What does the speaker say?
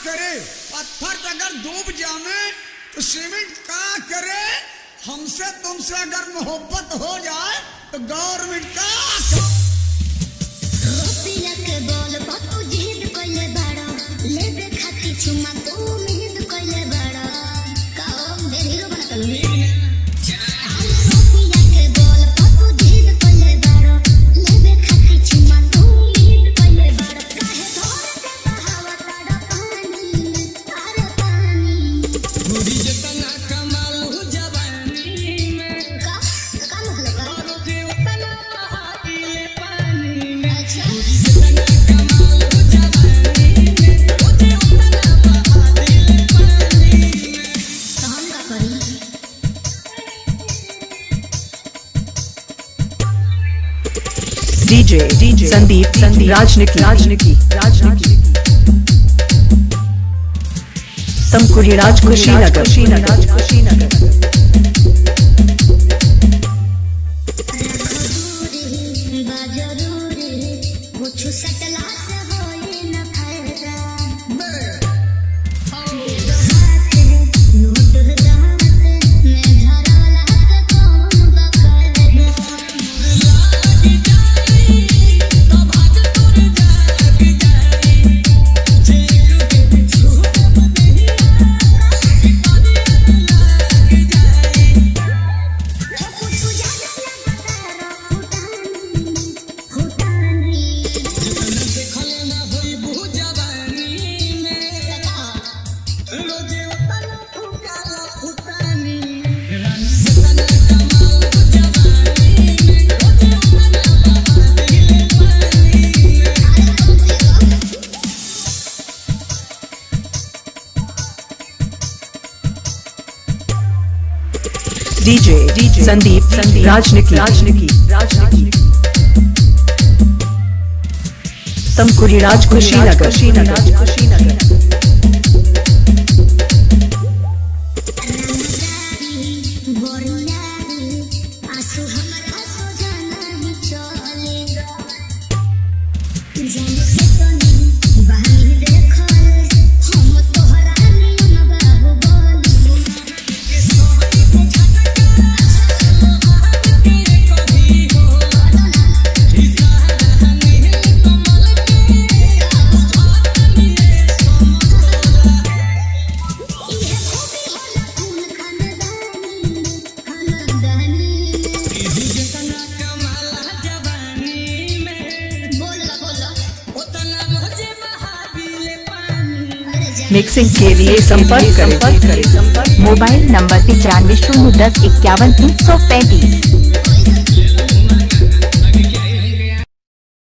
करे? पत्थर अगर डूब जावे तो सीमेंट का करे? हमसे तुमसे अगर मोहब्बत हो जाए तो गवर्नमेंट का रोटिया के बोल बापू जिद कोले बड़ा लेबे खाती चुमा तू उम्मीद कोले बड़ा का मेरे हीरो बना कर रोटिया के बोल बापू जिद कोले बड़ा लेबे खाती चुमा तू उम्मीद कोले बड़ा काहे धोरे के बहावा ताड़ा पानी तारा पानी गोरी जतना कमाल हो जवानी में का मतलब और जे उतना बहा दिले पानी में अच्छा जतना कमाल हो जवानी में ओ जे उतना बहा दिले पानी में तो हम का करी DJ संदीप राजनिकी तमकुही राज कुशीनगर जरूरी कुछ सटला से होए न फायदा नोट दात में धराला के कौन बकायदा लागी जाई तो भाग तोर जागी जाई जेलू के छूट बदहिया कितनी लागी जाई कुछ ज्यादा लगता फुटानी देखल ना होई बहू जवानी में रोजे उतना फुकाला फुटानी रानी जतना कमाल हो जवानी में रोजे उतना बहा दिले पानी में DJ संदीप राजनिकी तमकुही राज कुशीनगर आंसू हमारा सोजा नहीं चलेगा जाने के तो नहीं बहानी देखल हम तोहरा नियम बाबू बोल के सोहनी को झटका के कभी हो इशारा नील कमल के बुझानी समतोला ये खूबी होला खून खानदानी जतना कमाल जवानी में बोला उतना रोजे बहा दिले पानी अरे जा मिक्सिंग के लिए संपर्क करें मोबाइल नंबर 95 010 51 335।